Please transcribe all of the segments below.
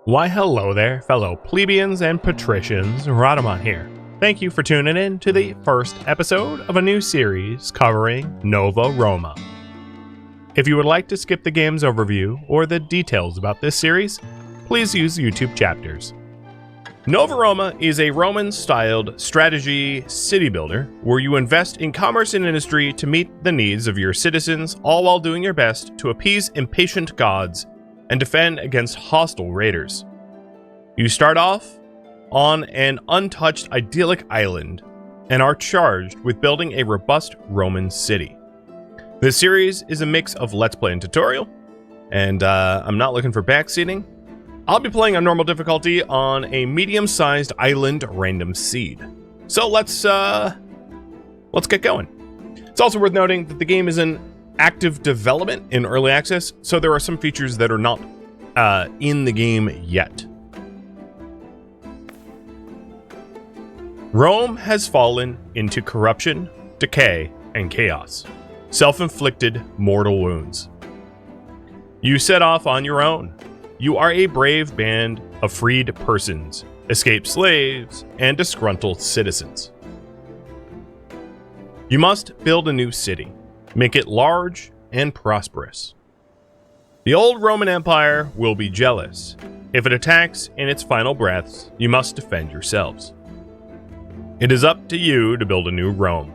Why hello there, fellow plebeians and patricians, Rhadamant here. Thank you for tuning in to the first episode of a new series covering Nova Roma. If you would like to skip the game's overview or the details about this series, please use YouTube chapters. Nova Roma is a Roman-styled strategy city builder where you invest in commerce and industry to meet the needs of your citizens, all while doing your best to appease impatient gods and defend against hostile raiders. You start off on an untouched idyllic island and are charged with building a robust Roman city. This series is a mix of Let's Play and tutorial, and I'm not looking for backseating. I'll be playing on normal difficulty on a medium-sized island random seed. So let's get going. It's also worth noting that the game is in active development in early access, so there are some features that are not in the game yet. Rome has fallen into corruption, decay, and chaos. Self-inflicted mortal wounds. You set off on your own. You are a brave band of freed persons, escaped slaves, and disgruntled citizens. You must build a new city. Make it large and prosperous. The old Roman Empire will be jealous. If it attacks in its final breaths, you must defend yourselves. It is up to you to build a new Rome.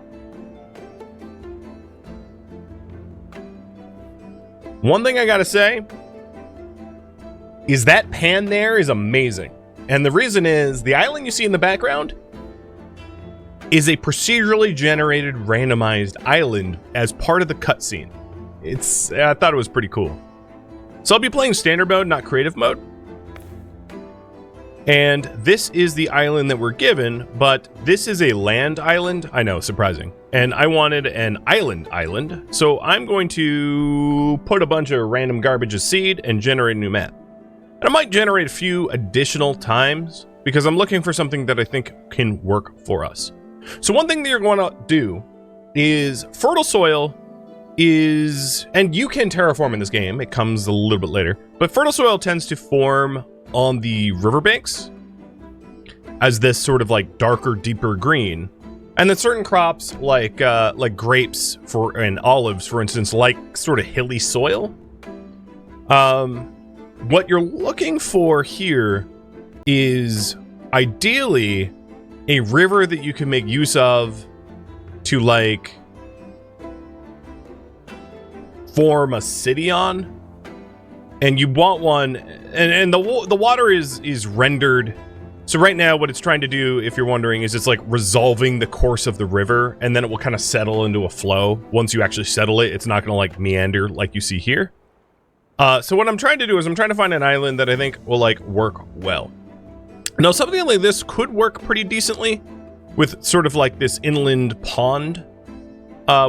One thing I gotta say is that pan there is amazing. And the reason is the island you see in the background is a procedurally generated randomized island as part of the cutscene. I thought it was pretty cool. So I'll be playing standard mode, not creative mode. And this is the island that we're given, but this is a land island. I know, surprising. And I wanted an island, so I'm going to put a bunch of random garbage as seed and generate a new map. And I might generate a few additional times because I'm looking for something that I think can work for us. So one thing that you're going to do is fertile soil is, and you can terraform in this game, it comes a little bit later, but fertile soil tends to form on the riverbanks as this sort of like darker, deeper green. And then certain crops like grapes and olives, for instance, like sort of hilly soil. What you're looking for here is ideally a river that you can make use of to like form a city on, and you want one, and the water is rendered. So right now what it's trying to do, if you're wondering, is it's like resolving the course of the river, and then it will kind of settle into a flow. Once you actually settle it, it's not going to like meander like you see here. So what I'm trying to do is I'm trying to find an island that I think will like work well. Now, something like this could work pretty decently with sort of like this inland pond.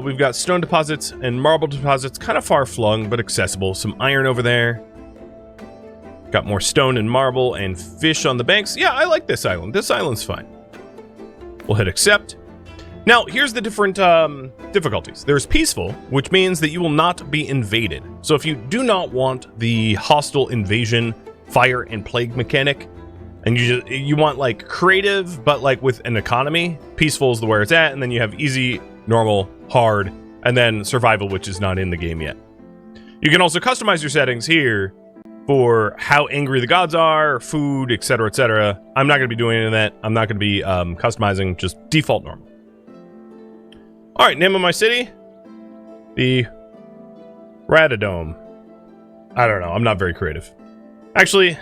We've got stone deposits and marble deposits, kind of far flung, but accessible. Some iron over there. Got more stone and marble and fish on the banks. Yeah, I like this island. This island's fine. We'll hit accept. Now, here's the different difficulties. There's peaceful, which means that you will not be invaded. So if you do not want the hostile invasion, fire, and plague mechanic, and you want like creative, but like with an economy, peaceful is the where it's at, and then you have easy, normal, hard, and then survival, which is not in the game yet. You can also customize your settings here for how angry the gods are, food, etc., etc. I'm not going to be doing any of that. I'm not going to be customizing, just default normal. All right, name of my city, the Rhadamant. I don't know. I'm not very creative. Actually,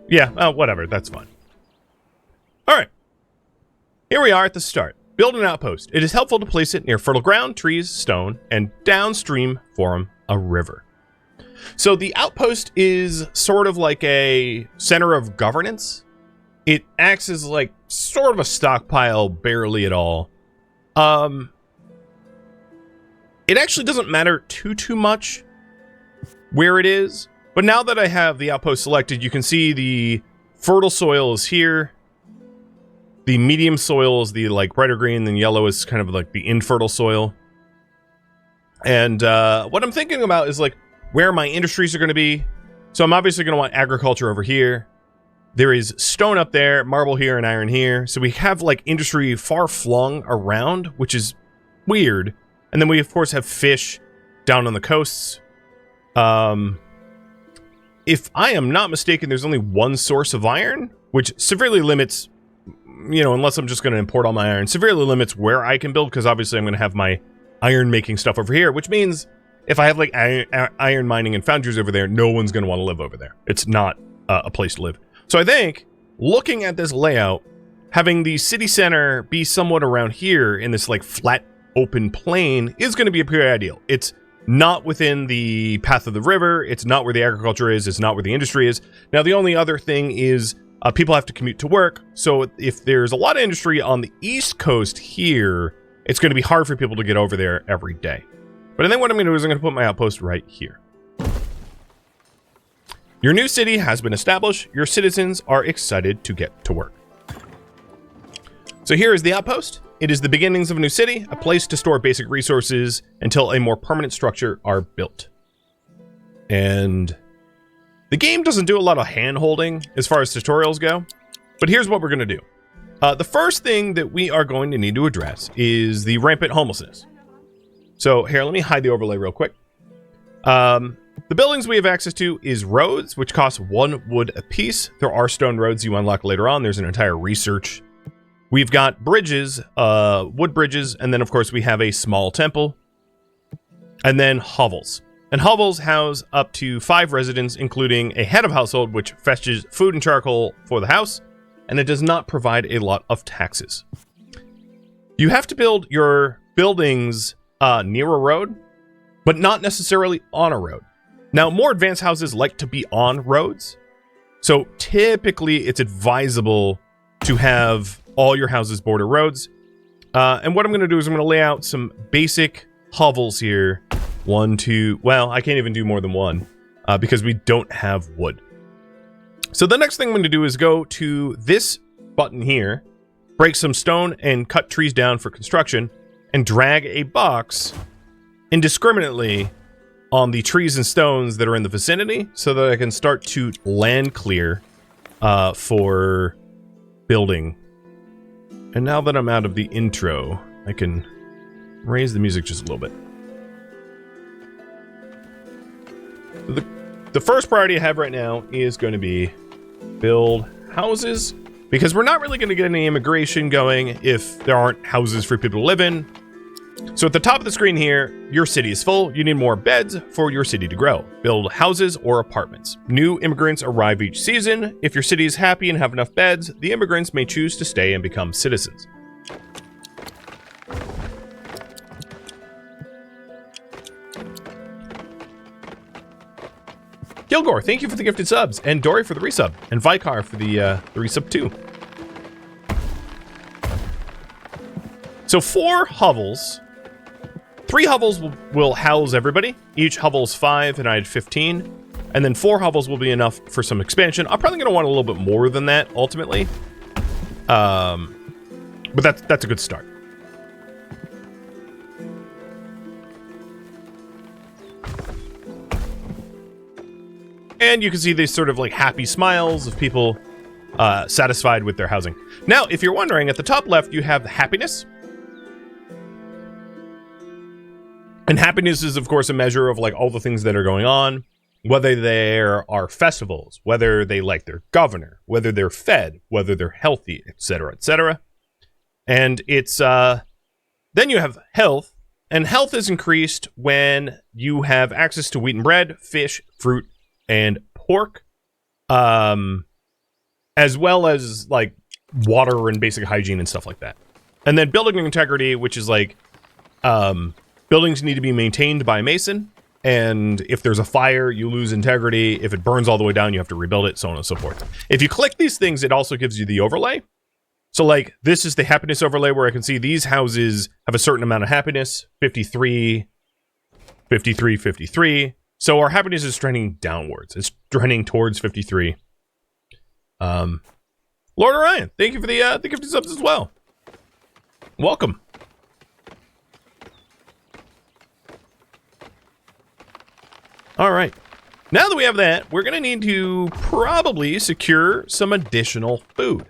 yeah, whatever. That's fine. All right. Here we are at the start. Build an outpost. It is helpful to place it near fertile ground, trees, stone, and downstream form a river. So the outpost is sort of like a center of governance. It acts as like sort of a stockpile, barely at all. It actually doesn't matter too much where it is. But now that I have the outpost selected, you can see the fertile soil is here. The medium soil is the like brighter green, then yellow is kind of like the infertile soil. And what I'm thinking about is like where my industries are going to be. So I'm obviously going to want agriculture over here. There is stone up there, marble here, and iron here. So we have like industry far flung around, which is weird. And then we of course have fish down on the coasts. If I am not mistaken, there's only one source of iron, which severely limits, you know, unless I'm just going to import all my iron, severely limits where I can build, because obviously I'm going to have my iron making stuff over here, which means if I have like iron mining and foundries over there, no one's going to want to live over there. It's not a place to live. So I think, looking at this layout, having the city center be somewhat around here in this like flat open plain is going to be pretty ideal. It's not within the path of the river. It's not where the agriculture is. It's not where the industry is. Now, the only other thing is people have to commute to work. So if there's a lot of industry on the East Coast here, it's going to be hard for people to get over there every day. But I think what I'm going to do is I'm going to put my outpost right here. Your new city has been established. Your citizens are excited to get to work. So here is the outpost. It is the beginnings of a new city, a place to store basic resources until a more permanent structure are built. And the game doesn't do a lot of hand-holding as far as tutorials go, but here's what we're going to do. The first thing that we are going to need to address is the rampant homelessness. So here, let me hide the overlay real quick. The buildings we have access to is roads, which cost 1 wood apiece. There are stone roads you unlock later on. There's an entire research. We've got bridges, wood bridges, and then of course we have a small temple. And then hovels. And hovels house up to 5 residents, including a head of household, which fetches food and charcoal for the house, and it does not provide a lot of taxes. You have to build your buildings near a road, but not necessarily on a road. Now, more advanced houses like to be on roads, so typically it's advisable to have all your houses border roads. And what I'm going to do is I'm going to lay out some basic hovels here. 1, 2, well, I can't even do more than 1 because we don't have wood. So the next thing I'm going to do is go to this button here, break some stone and cut trees down for construction, and drag a box indiscriminately on the trees and stones that are in the vicinity so that I can start to land clear for building. And now that I'm out of the intro, I can raise the music just a little bit. The first priority I have right now is going to be build houses, because we're not really going to get any immigration going if there aren't houses for people to live in. So at the top of the screen here, your city is full. You need more beds for your city to grow. Build houses or apartments. New immigrants arrive each season. If your city is happy and have enough beds, the immigrants may choose to stay and become citizens. Kilgore, thank you for the gifted subs, and Dory for the resub, and Vicar for the resub too. So 4 hovels. 3 hovels will house everybody. Each hovel's 5, and I had 15. And then 4 hovels will be enough for some expansion. I'm probably going to want a little bit more than that, ultimately. But that's a good start. And you can see these sort of like happy smiles of people satisfied with their housing. Now, if you're wondering, at the top left, you have happiness. And happiness is, of course, a measure of like all the things that are going on, whether there are festivals, whether they like their governor, whether they're fed, whether they're healthy, etc., etc. And it's then you have health, and health is increased when you have access to wheat and bread, fish, fruit, and pork, as well as like water and basic hygiene and stuff like that. And then building integrity, which is like buildings need to be maintained by a mason, and if there's a fire, you lose integrity. If it burns all the way down, you have to rebuild it, so on and so forth. If you click these things, it also gives you the overlay. So like this is the happiness overlay, where I can see these houses have a certain amount of happiness, 53, 53, 53. So our happiness is trending downwards. It's trending towards 53. Lord Orion, thank you for the gifted subs as well. Welcome. All right. Now that we have that, we're going to need to probably secure some additional food.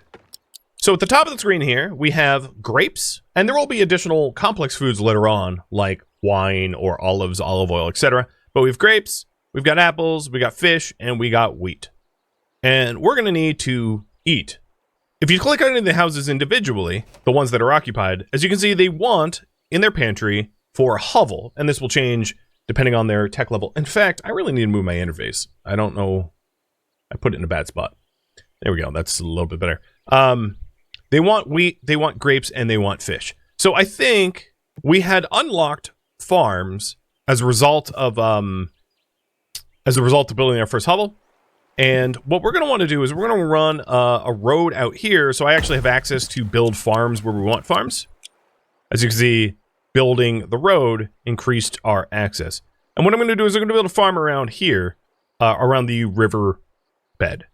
So at the top of the screen here, we have grapes, and there will be additional complex foods later on, like wine or olives, olive oil, etc. But we have grapes, we've got apples, we got fish, and we got wheat. And we're going to need to eat. If you click on any of the houses individually, the ones that are occupied, as you can see, they want in their pantry for a hovel, and this will change depending on their tech level. In fact, I really need to move my interface. I don't know. I put it in a bad spot. There we go. That's a little bit better. They want wheat, they want grapes, and they want fish. So I think we had unlocked farms as a result of building our first hovel. And what we're going to want to do is we're going to run a road out here, so I actually have access to build farms where we want farms. As you can see, building the road increased our access. And what I'm going to do is I'm going to build a farm around here, around the river bed.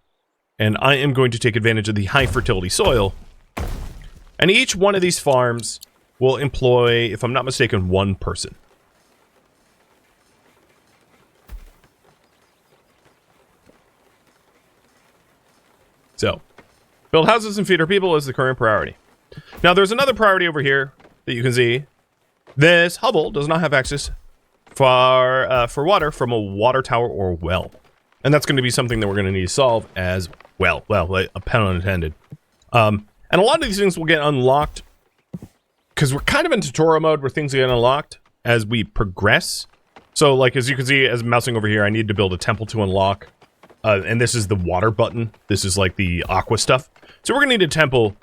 And I am going to take advantage of the high fertility soil. And each one of these farms will employ, if I'm not mistaken, one person. So, build houses and feed our people is the current priority. Now, there's another priority over here that you can see. This hovel does not have access for water from a water tower or well. And that's going to be something that we're going to need to solve as well. Well, like, a pun unintended. And a lot of these things will get unlocked because we're kind of in tutorial mode where things get unlocked as we progress. So, like, as you can see, as I'm mousing over here, I need to build a temple to unlock. And this is the water button. This is like the aqua stuff. So we're going to need a temple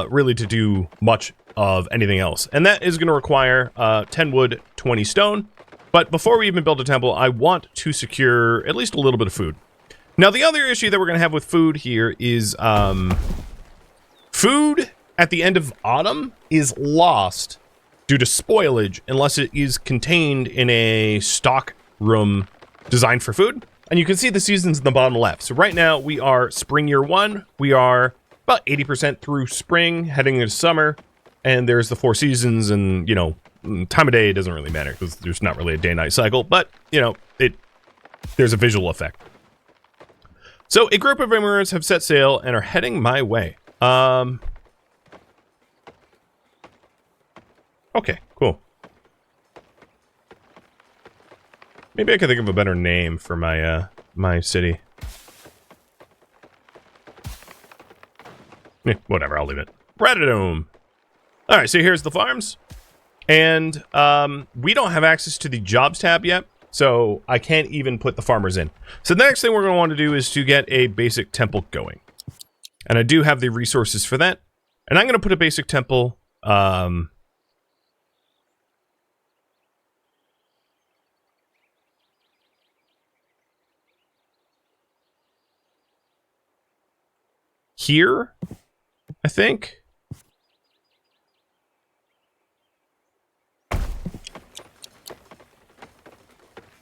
really to do much of anything else. And that is going to require 10 wood, 20 stone. But before we even build a temple, I want to secure at least a little bit of food. Now, the other issue that we're going to have with food here is food at the end of autumn is lost due to spoilage unless it is contained in a stock room designed for food. And you can see the seasons in the bottom left. So right now we are spring year one. We are about 80% through spring, heading into summer. And there's the 4 seasons, and, you know, time of day doesn't really matter because there's not really a day-night cycle. But, you know, there's a visual effect. So a group of immigrants have set sail and are heading my way. Okay, cool. Maybe I could think of a better name for my my city. Whatever, I'll leave it. Rhadamant. All right, so here's the farms, and we don't have access to the jobs tab yet, so I can't even put the farmers in. So the next thing we're going to want to do is to get a basic temple going, and I do have the resources for that. And I'm going to put a basic temple. Here, I think.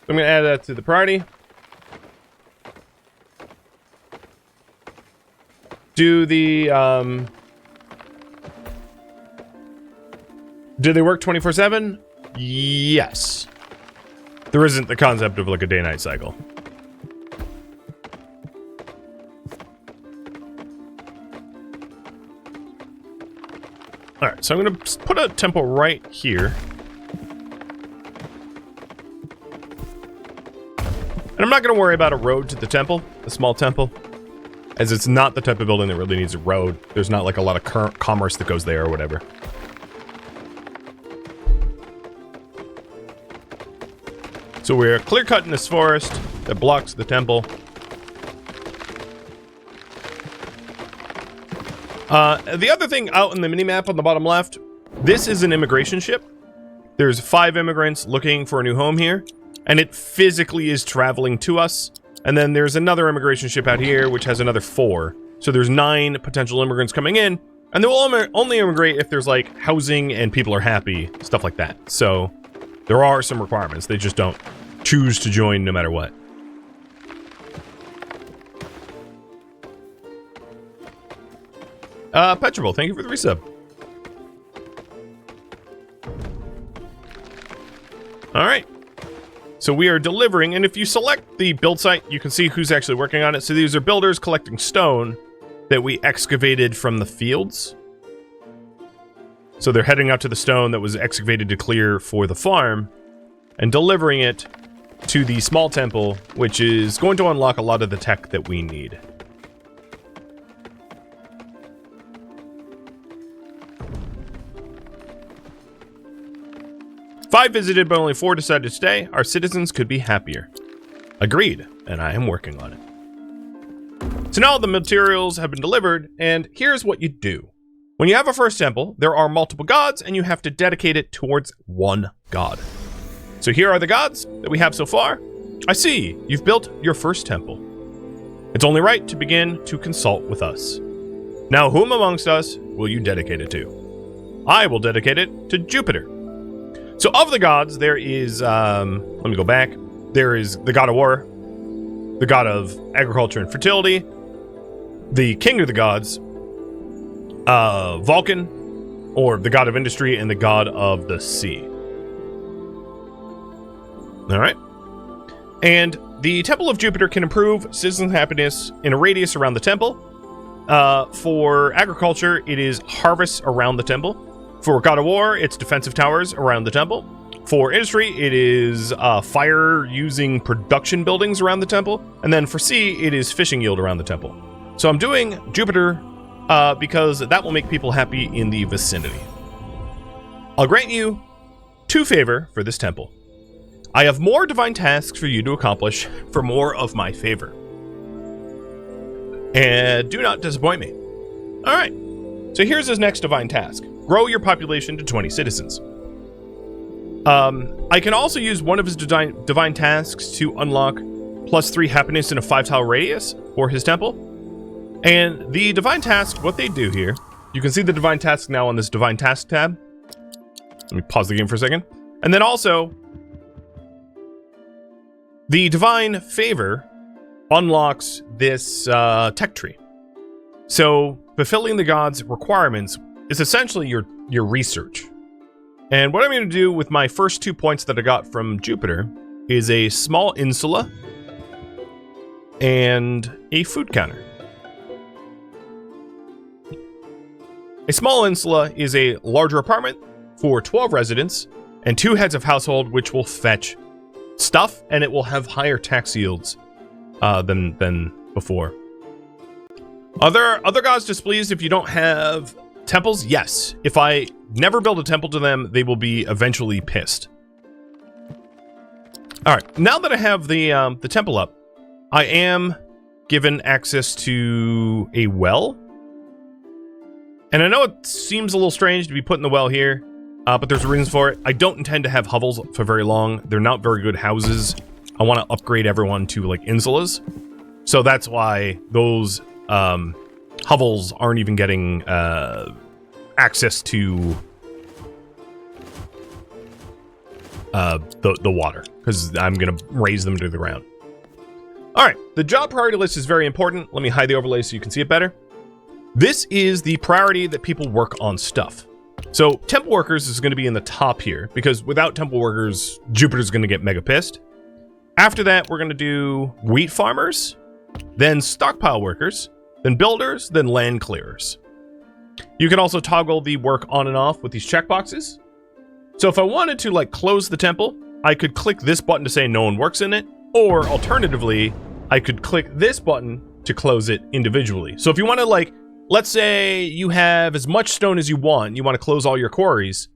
I'm going to add that to the priority. Do they work 24/7? Yes. There isn't the concept of like a day-night cycle. Alright, so I'm going to put a temple right here. And I'm not going to worry about a road to the temple, a small temple, as it's not the type of building that really needs a road. There's not like a lot of commerce that goes there or whatever. So we're clear-cutting this forest that blocks the temple. The other thing out in the minimap on the bottom left, this is an immigration ship. There's 5 immigrants looking for a new home here, and it physically is traveling to us. And then there's another immigration ship out here, which has another 4. So there's 9 potential immigrants coming in, and they will only immigrate if there's like housing and people are happy, stuff like that. So there are some requirements. They just don't choose to join no matter what. Petrable, thank you for the resub. Alright. So we are delivering, and if you select the build site, you can see who's actually working on it. So these are builders collecting stone that we excavated from the fields. So they're heading out to the stone that was excavated to clear for the farm and delivering it to the small temple, which is going to unlock a lot of the tech that we need. Five visited, but only 4 decided to stay. Our citizens could be happier. Agreed, and I am working on it. So now all the materials have been delivered, and here's what you do. When you have a first temple, there are multiple gods, and you have to dedicate it towards one god. So here are the gods that we have so far. I see, you've built your first temple. It's only right to begin to consult with us. Now, whom amongst us will you dedicate it to? I will dedicate it to Jupiter. So of the gods, there is, let me go back. There is the god of war, the god of agriculture and fertility, the king of the gods, Vulcan, or the god of industry, and the god of the sea. All right. And the Temple of Jupiter can improve citizen happiness in a radius around the temple. For agriculture, it is harvests around the temple. For God of War, it's defensive towers around the temple. For industry, it is fire-using production buildings around the temple. And then for sea, it is fishing yield around the temple. So I'm doing Jupiter because that will make people happy in the vicinity. I'll grant you 2 favor for this temple. I have more divine tasks for you to accomplish for more of my favor. And do not disappoint me. All right. So here's his next divine task. Grow your population to 20 citizens. I can also use one of his divine tasks to unlock +3 happiness in a 5-tile radius for his temple. And the divine task, what they do here, you can see the divine task now on this divine task tab. Let me pause the game for a second. And then also, the divine favor unlocks this tech tree. So fulfilling the god's requirements is essentially your research. And what I'm going to do with my first 2 points that I got from Jupiter is a small insula and a food counter. A small insula is a larger apartment for 12 residents and 2 heads of household, which will fetch stuff, and it will have higher tax yields than before. Are there other gods displeased if you don't have temples? Yes. If I never build a temple to them, they will be eventually pissed. All right. Now that I have the temple up, I am given access to a well. And I know it seems a little strange to be putting the well here, but there's reasons for it. I don't intend to have hovels for very long. They're not very good houses. I want to upgrade everyone to like insulas. So that's why those hovels aren't even getting access to the water, because I'm going to raise them to the ground. All right, the job priority list is very important. Let me hide the overlay so you can see it better. This is the priority that people work on stuff. So temple workers is going to be in the top here, because without temple workers, Jupiter's going to get mega pissed. After that, we're going to do wheat farmers, then stockpile workers, then builders, then land clearers. You can also toggle the work on and off with these checkboxes. So if I wanted to like close the temple, I could click this button to say no one works in it, or alternatively, I could click this button to close it individually. So if you want to like, let's say you have as much stone as you want to close all your quarries,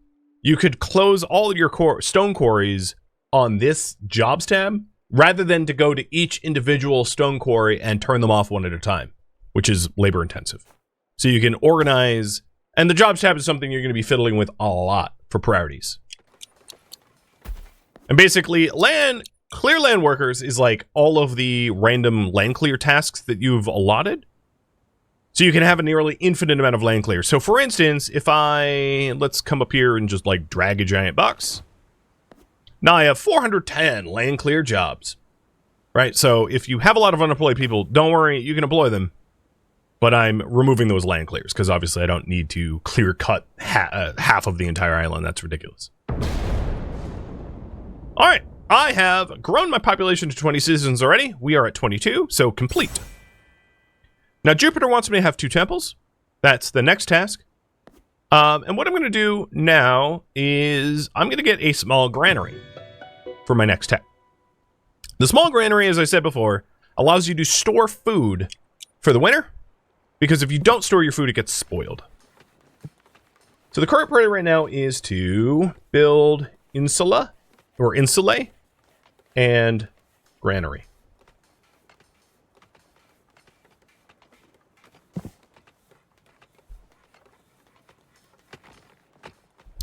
you could close all of your stone quarries on this jobs tab, rather than to go to each individual stone quarry and turn them off one at a time, which is labor intensive. So you can organize, and the jobs tab is something you're going to be fiddling with a lot for priorities. And basically, clear land workers is like all of the random land clear tasks that you've allotted. So you can have a nearly infinite amount of land clear. So for instance, if let's come up here and just like drag a giant box. Now I have 410 land clear jobs, right? So if you have a lot of unemployed people, don't worry, you can employ them. But I'm removing those land clears because obviously I don't need to clear cut half of the entire island. That's ridiculous. All right, I have grown my population to 20 citizens already. We are at 22, so complete. Now, Jupiter wants me to have 2 temples. That's the next task. And what I'm going to do now is I'm going to get a small granary for my next tech. The small granary, as I said before, allows you to store food for the winter, because if you don't store your food, it gets spoiled. So the current priority right now is to build insula, or insulae, and granary.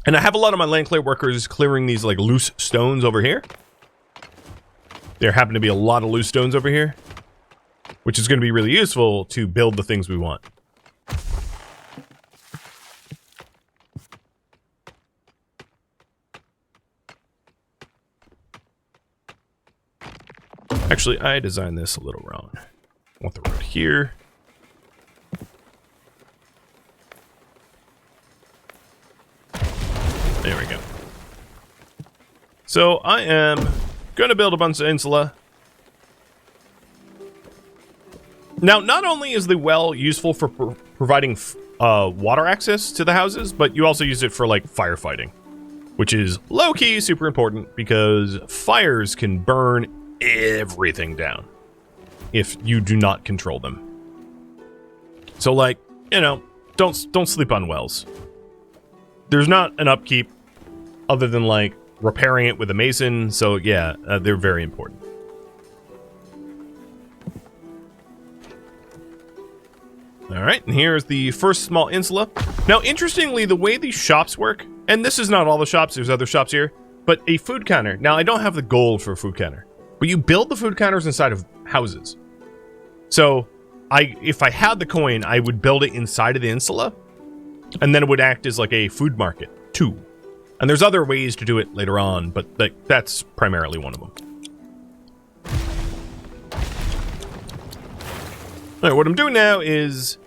And I have a lot of my land clear workers clearing these like loose stones over here. There happen to be a lot of loose stones over here, which is going to be really useful to build the things we want. Actually, I designed this a little wrong. I want the road here. There we go. So I am going to build a bunch of insula. Now, not only is the well useful for providing water access to the houses, but you also use it for like firefighting, which is low-key super important because fires can burn everything down if you do not control them. So like, you know, don't sleep on wells. There's not an upkeep other than like repairing it with a mason. So yeah, they're very important. All right, and here's the first small insula. Now, interestingly, the way these shops work, and this is not all the shops, there's other shops here, but a food counter. Now, I don't have the gold for a food counter, but you build the food counters inside of houses. So, if I had the coin, I would build it inside of the insula, and then it would act as like a food market, too. And there's other ways to do it later on, but that's primarily one of them. All right, what I'm doing now is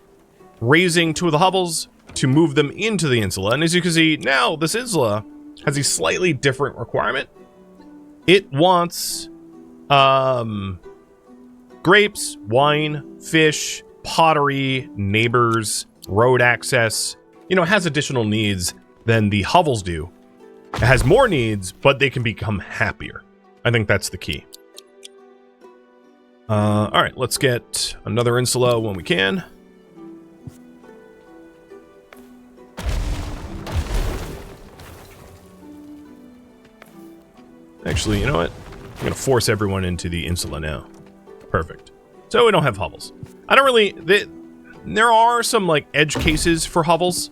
raising 2 of the hovels to move them into the insula. And as you can see, now this insula has a slightly different requirement. It wants grapes, wine, fish, pottery, neighbors, road access. You know, it has additional needs than the hovels do. It has more needs, but they can become happier. I think that's the key. All right, let's get another insula when we can. Actually, you know what? I'm going to force everyone into the insula now. Perfect. So we don't have hovels. I don't really... There are some, like, edge cases for hovels.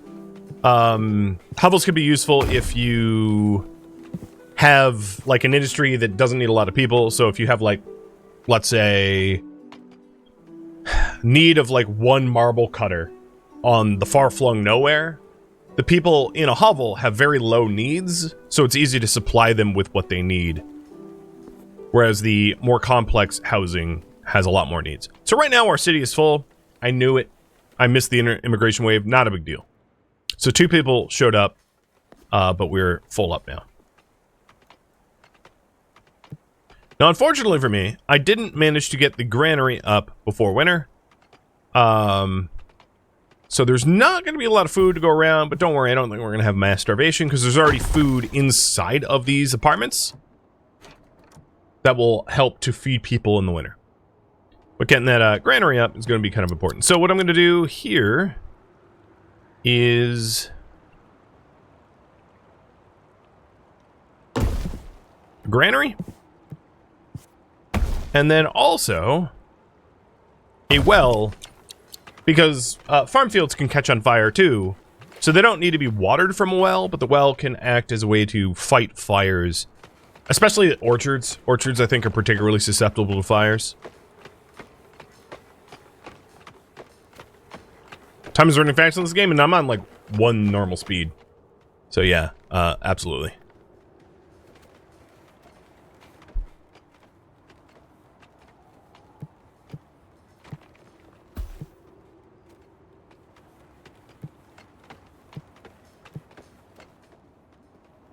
Hovels can be useful if you have, like, an industry that doesn't need a lot of people. So if you have, like, let's say, need of, like, 1 marble cutter on the far-flung nowhere, the people in a hovel have very low needs, so it's easy to supply them with what they need. Whereas the more complex housing has a lot more needs. So right now our city is full. I knew it. I missed the immigration wave. Not a big deal. So 2 people showed up, but we're full up now. Now, unfortunately for me, I didn't manage to get the granary up before winter. So there's not going to be a lot of food to go around, but don't worry, I don't think we're going to have mass starvation because there's already food inside of these apartments that will help to feed people in the winter. But getting that granary up is going to be kind of important. So what I'm going to do here is granary, and then also a well, because farm fields can catch on fire too, so they don't need to be watered from a well, but the well can act as a way to fight fires, especially at orchards. Orchards, I think, are particularly susceptible to fires. Time is running fast in this game, and I'm on like 1 normal speed. So yeah, absolutely.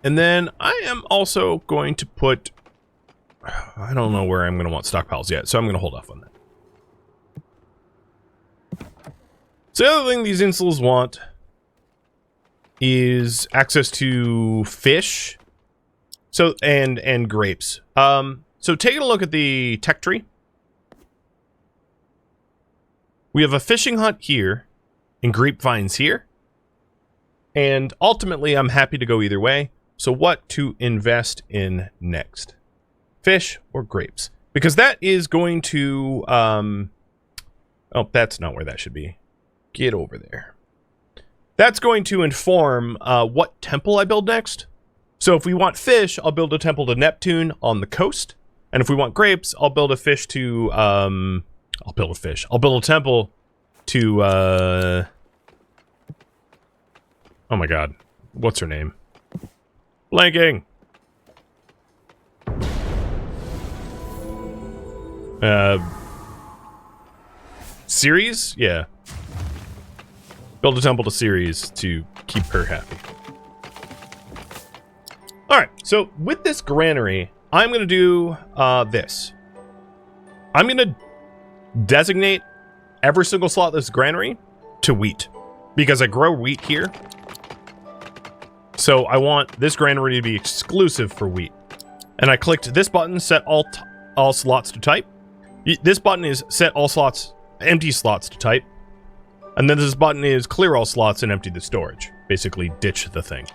And then I am also going to put I don't know where I'm going to want stockpiles yet, so I'm going to hold off on that. So the other thing these insulas want is access to fish, so and grapes. So taking a look at the tech tree, we have a fishing hut here and grapevines here, and ultimately I'm happy to go either way. So what to invest in next? Fish or grapes? Because that is going to oh, that's not where that should be. Get over there. That's going to inform what temple I build next. So if we want fish, I'll build a temple to Neptune on the coast. And if we want grapes, I'll build a fish to, I'll build a temple to, oh my god. What's her name? Blanking! Ceres? Yeah. Build a temple to Ceres to keep her happy. Alright, so with this granary, I'm going to do this. I'm going to designate every single slot of this granary to wheat. Because I grow wheat here. So I want this granary to be exclusive for wheat. And I clicked this button, set all slots to type. This button is set all slots, empty slots to type. And then this button is clear all slots and empty the storage. Basically, ditch the thing.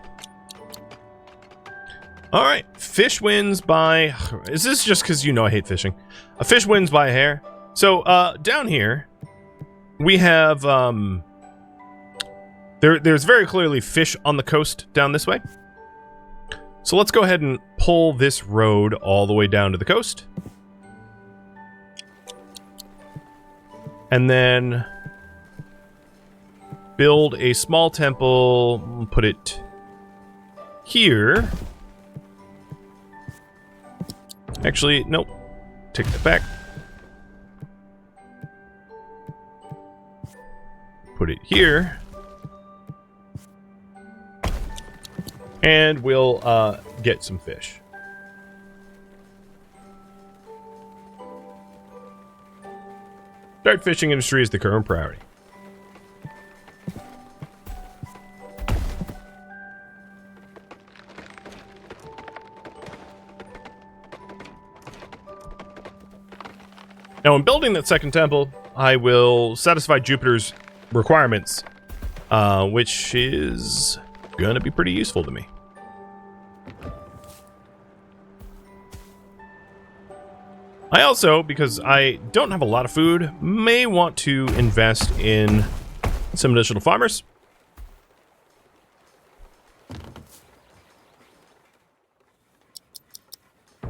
Alright, fish wins by... Is this just because you know I hate fishing? A fish wins by a hair. So, down here, we have, there's very clearly fish on the coast down this way. So let's go ahead and pull this road all the way down to the coast. And then build a small temple, put it here. Actually, nope. Take that back. Put it here. And we'll get some fish. Start fishing industry is the current priority. Now, in building that second temple, I will satisfy Jupiter's requirements, which is gonna be pretty useful to me. I also, because I don't have a lot of food, may want to invest in some additional farmers.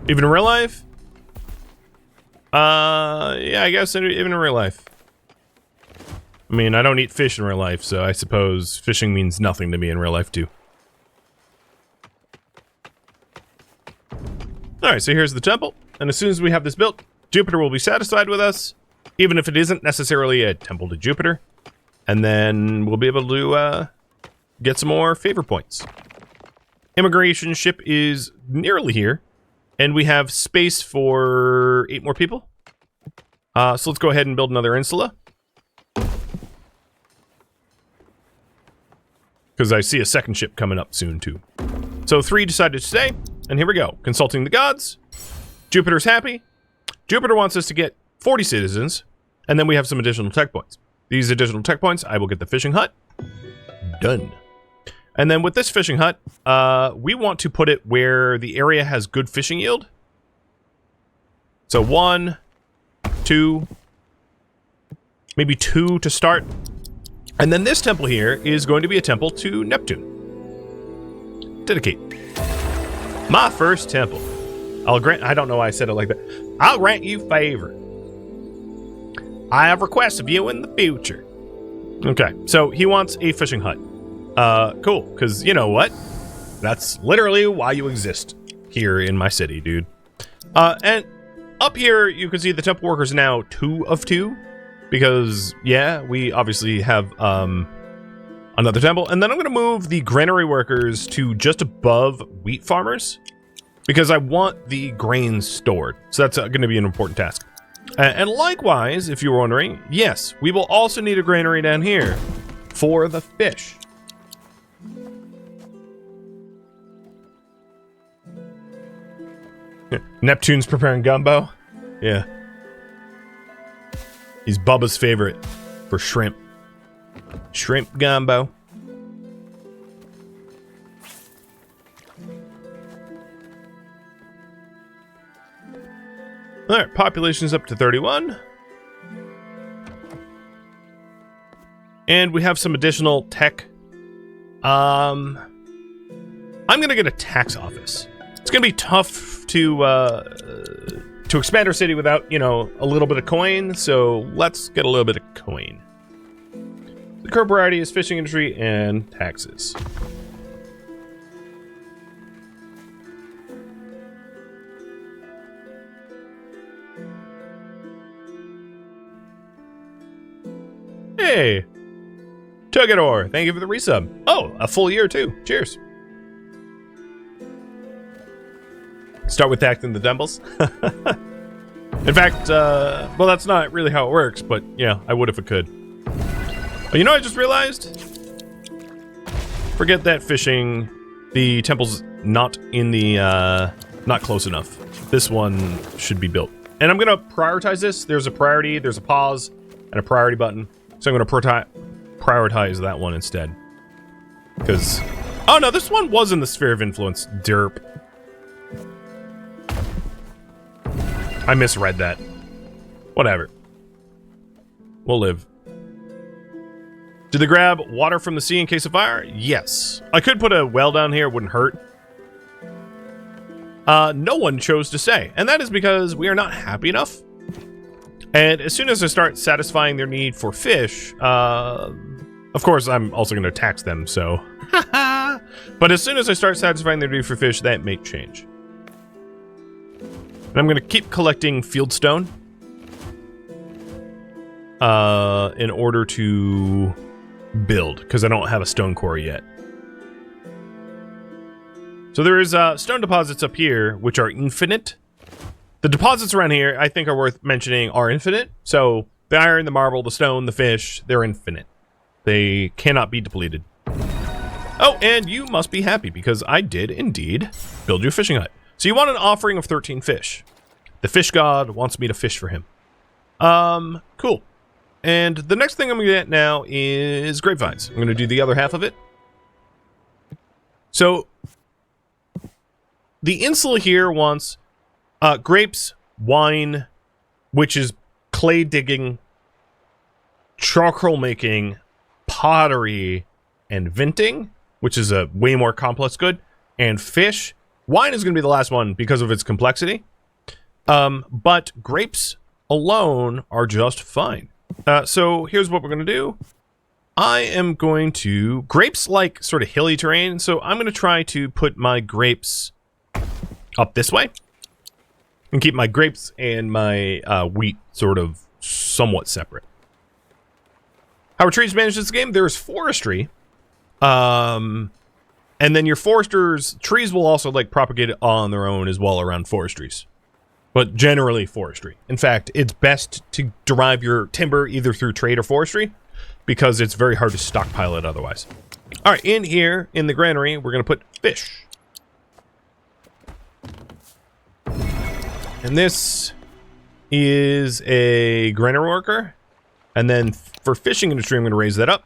Even in real life? Yeah, I guess even in real life. I mean, I don't eat fish in real life, so I suppose fishing means nothing to me in real life, too. Alright, so here's the temple. And as soon as we have this built, Jupiter will be satisfied with us, even if it isn't necessarily a temple to Jupiter. And then we'll be able to get some more favor points. Immigration ship is nearly here, and we have space for 8 more people. So let's go ahead and build another insula. Because I see a second ship coming up soon, too. So 3 decided to stay, and here we go. Consulting the gods. Jupiter's happy. Jupiter wants us to get 40 citizens, and then we have some additional tech points. These additional tech points, I will get the fishing hut. Done. And then with this fishing hut, we want to put it where the area has good fishing yield. So 1, 2, maybe 2 to start. And then this temple here is going to be a temple to Neptune. Dedicate. My first temple. I'll grant, I don't know why I said it like that. I'll grant you favor. I have requests of you in the future. Okay, so he wants a fishing hut. Cool, because you know what? That's literally why you exist here in my city, dude. And up here, you can see the temple workers now 2 of 2. Because, yeah, we obviously have another temple. And then I'm going to move the granary workers to just above wheat farmers. because I want the grains stored. So that's going to be an important task. And likewise, if you were wondering, yes, we will also need a granary down here for the fish. Neptune's preparing gumbo. Yeah. He's Bubba's favorite for shrimp. Shrimp gumbo. Alright, population is up to 31. And we have some additional tech. I'm gonna get a tax office. It's gonna be tough to expand our city without, you know, a little bit of coin, so let's get a little bit of coin. The current priority is fishing industry and taxes. Hey! Tugador, thank you for the resub. Oh, a full year too. Cheers. Start with acting the dumbbells. In fact, well, that's not really how it works, but yeah, I would if I could. But you know what I just realized? Forget that fishing. The temple's not in the, not close enough. This one should be built. And I'm gonna prioritize this. There's a priority, there's a pause, and a priority button. So I'm gonna prioritize that one instead. Because, oh no, this one was in the sphere of influence. Derp. I misread that. Whatever. We'll live. Did they grab water from the sea in case of fire? Yes. I could put a well down here, it wouldn't hurt. No one chose to say, and that is because we are not happy enough. And as soon as I start satisfying their need for fish, of course I'm also going to tax them, so. But as soon as I start satisfying their need for fish, that may change. And I'm going to keep collecting fieldstone in order to build, because I don't have a stone quarry yet. So there is stone deposits up here, which are infinite. The deposits around here, I think, are worth mentioning, are infinite. So the iron, the marble, the stone, the fish, they're infinite. They cannot be depleted. Oh, and you must be happy, because I did indeed build you a fishing hut. So you want an offering of 13 fish. The fish god wants me to fish for him. Cool. And the next thing I'm going to get now is grapevines. I'm going to do the other half of it. So the insula here wants grapes, wine, which is clay digging, charcoal making, pottery, and venting, which is a way more complex good, and fish. Wine is going to be the last one because of its complexity. But grapes alone are just fine. So here's what we're going to do. I am going to... Grapes like sort of hilly terrain, so I'm going to try to put my grapes up this way. And keep my grapes and my wheat sort of somewhat separate. How are trees managed in this game? There's forestry. And then your foresters, trees will also like propagate on their own as well around forestries. But generally forestry. In fact, it's best to derive your timber either through trade or forestry, because it's very hard to stockpile it otherwise. All right, in here, in the granary, we're going to put fish. And this is a granary worker. And then for fishing industry, I'm going to raise that up.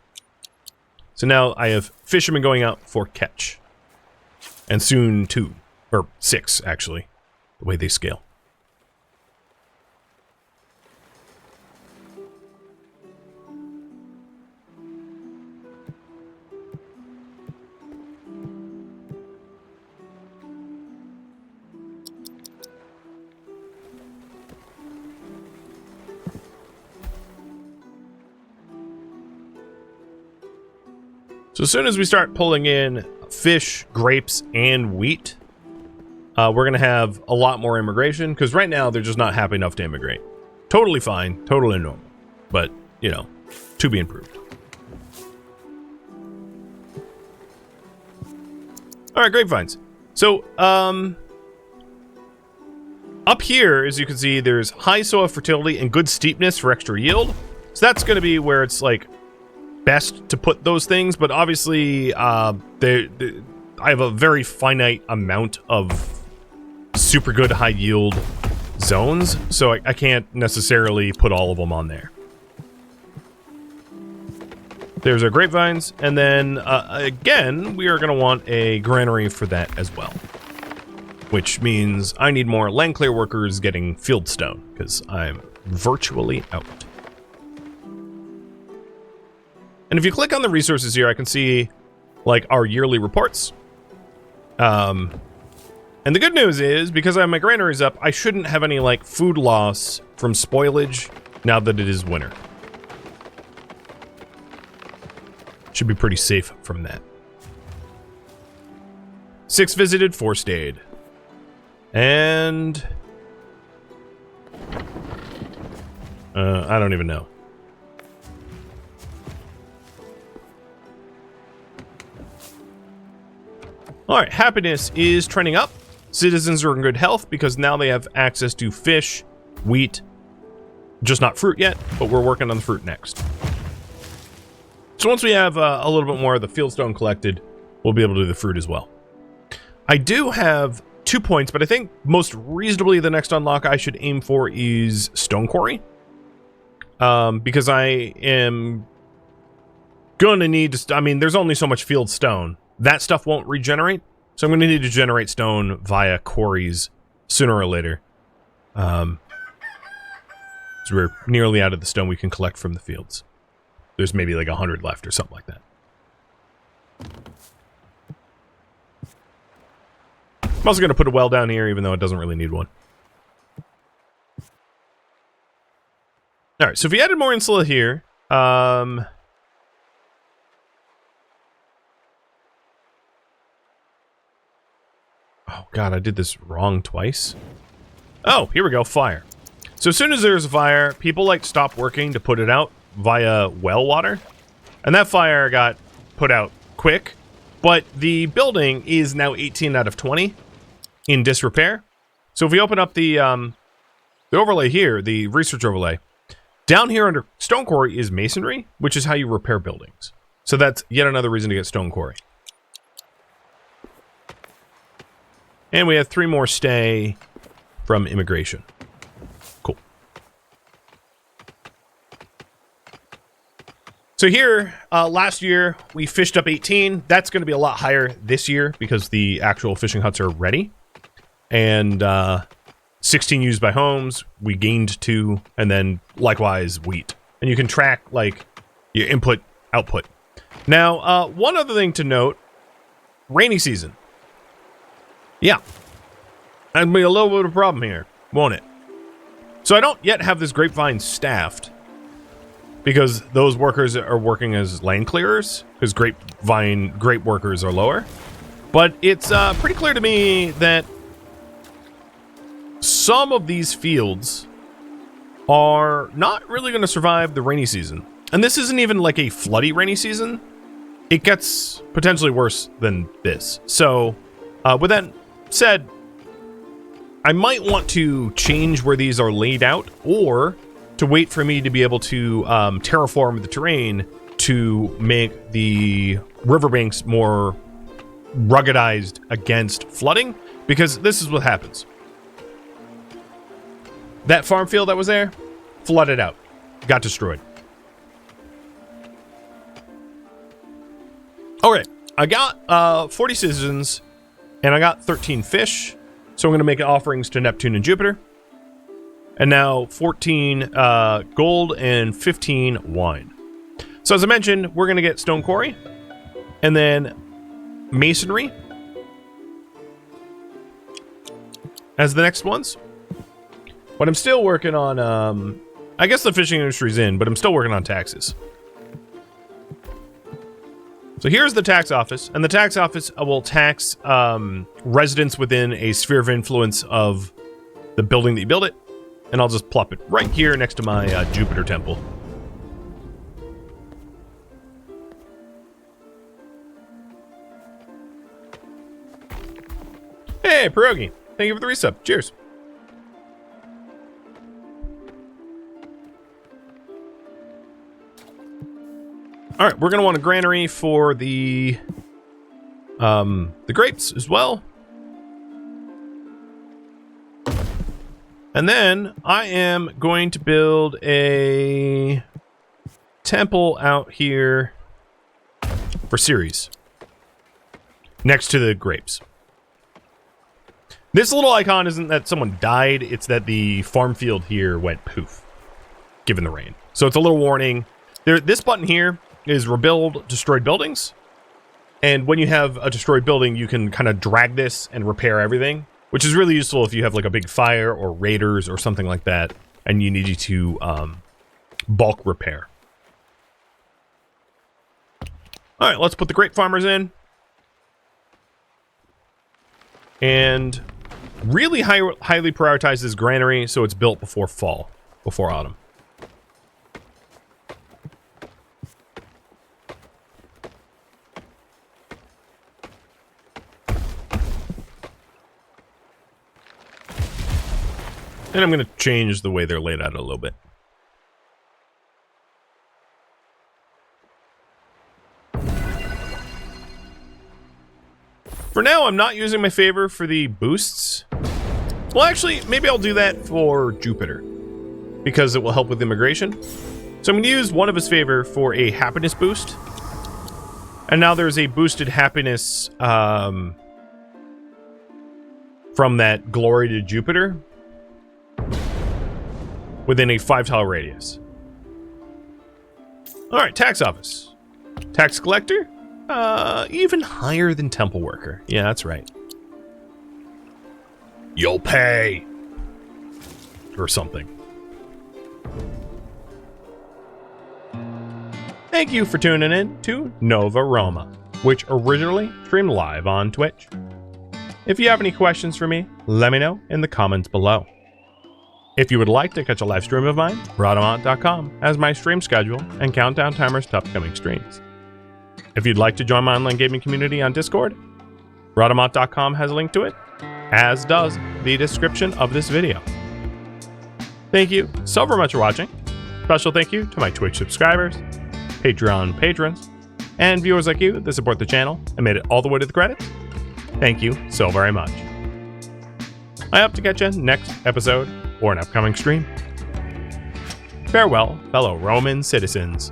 So now I have fishermen going out for catch. And soon 2. Or 6, actually. The way they scale. So as soon as we start pulling in fish, grapes, and wheat, we're going to have a lot more immigration, because right now they're just not happy enough to immigrate. Totally fine, totally normal, but, you know, to be improved. All right, grapevines. So, Up here, as you can see, there's high soil fertility and good steepness for extra yield. So that's going to be where it's like best to put those things. But obviously, I have a very finite amount of super good high yield zones, so I can't necessarily put all of them on there. There's our grapevines, and then again, we are going to want a granary for that as well. Which means I need more land clear workers getting field stone, because I'm virtually out. And if you click on the resources here, I can see, like, our yearly reports. And the good news is, because I have my granaries up, I shouldn't have any, like, food loss from spoilage now that it is winter. Should be pretty safe from that. 6 visited, 4 stayed. And I don't even know. All right, happiness is trending up. Citizens are in good health because now they have access to fish, wheat, just not fruit yet, but we're working on the fruit next. So once we have a little bit more of the fieldstone collected, we'll be able to do the fruit as well. I do have 2 points, but I think most reasonably the next unlock I should aim for is Stone Quarry. Because I am gonna need to, I mean, there's only so much field stone. That stuff won't regenerate, so I'm gonna need to generate stone via quarries sooner or later. So we're nearly out of the stone we can collect from the fields. There's maybe like 100 left or something like that. I'm also going to put a well down here, even though it doesn't really need one. Alright, so if we added more insula here... Oh, God, I did this wrong twice. Oh, here we go, fire. So as soon as there's a fire, people, like, stop working to put it out via well water. And that fire got put out quick. But the building is now 18 out of 20. In disrepair. So if we open up the overlay here, the research overlay, down here under stone quarry is masonry, which is how you repair buildings. So that's yet another reason to get stone quarry. And we have 3 more stay from immigration. Cool. So here, last year, we fished up 18. That's going to be a lot higher this year because the actual fishing huts are ready. And 16 used by homes, we gained 2, and then likewise wheat. And you can track, like, your input, output. Now, one other thing to note, rainy season. Yeah. That'd be a little bit of a problem here, won't it? So I don't yet have this grapevine staffed, because those workers are working as land clearers, because grape workers are lower. But it's pretty clear to me that some of these fields are not really going to survive the rainy season. And this isn't even like a floody rainy season. It gets potentially worse than this. So, with that said, I might want to change where these are laid out, or to wait for me to be able to terraform the terrain to make the riverbanks more ruggedized against flooding, because this is what happens. That farm field that was there, flooded out, got destroyed. Okay, I got 40 citizens, and I got 13 fish, so I'm going to make offerings to Neptune and Jupiter. And now 14 gold and 15 wine. So as I mentioned, we're going to get stone quarry, and then masonry as the next ones. But I'm still working on, I guess the fishing industry's in, but I'm still working on taxes. So here's the tax office, and the tax office will tax residents within a sphere of influence of the building that you build it. And I'll just plop it right here next to my Jupiter temple. Hey, Pierogi. Thank you for the resub. Cheers. All right, we're gonna want a granary for the grapes as well. And then I am going to build a temple out here for Ceres, next to the grapes. This little icon isn't that someone died, it's that the farm field here went poof, given the rain. So it's a little warning. This button here is rebuild destroyed buildings. And when you have a destroyed building, you can kind of drag this and repair everything, which is really useful if you have like a big fire or raiders or something like that, and you need to bulk repair. All right, let's put the grape farmers in. And really highly prioritize this granary so it's built before fall, before autumn. And I'm going to change the way they're laid out a little bit. For now, I'm not using my favor for the boosts. Well, actually, maybe I'll do that for Jupiter, because it will help with immigration. So I'm going to use one of his favor for a happiness boost. And now there's a boosted happiness from that glory to Jupiter within a 5-tile radius. All right, tax office. Tax collector? Even higher than temple worker. Yeah, that's right. You'll pay. Or something. Thank you for tuning in to Nova Roma, which originally streamed live on Twitch. If you have any questions for me, let me know in the comments below. If you would like to catch a live stream of mine, Rhadamant.com has my stream schedule and countdown timers to upcoming streams. If you'd like to join my online gaming community on Discord, Rhadamant.com has a link to it, as does the description of this video. Thank you so very much for watching. Special thank you to my Twitch subscribers, Patreon patrons, and viewers like you that support the channel and made it all the way to the credits. Thank you so very much. I hope to catch you next episode or an upcoming stream. Farewell, fellow Roman citizens.